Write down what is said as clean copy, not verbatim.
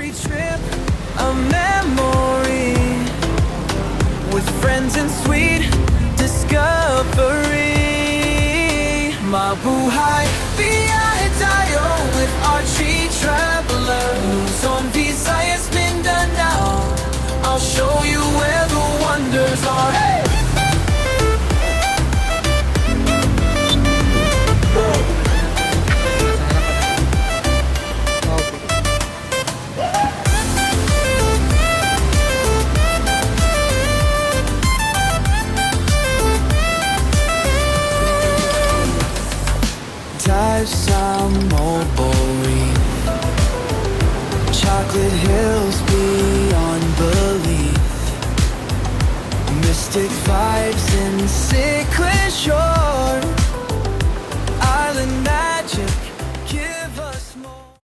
every trip a memory, with friends and sweet discovery. Mabuhay, biyahe tayo with our tree traveler. Luzon, Visayas, Mindanao, I'll show you where the wonders are. Hey! Some mulberry, chocolate hills beyond belief, mystic vibes in secret shores.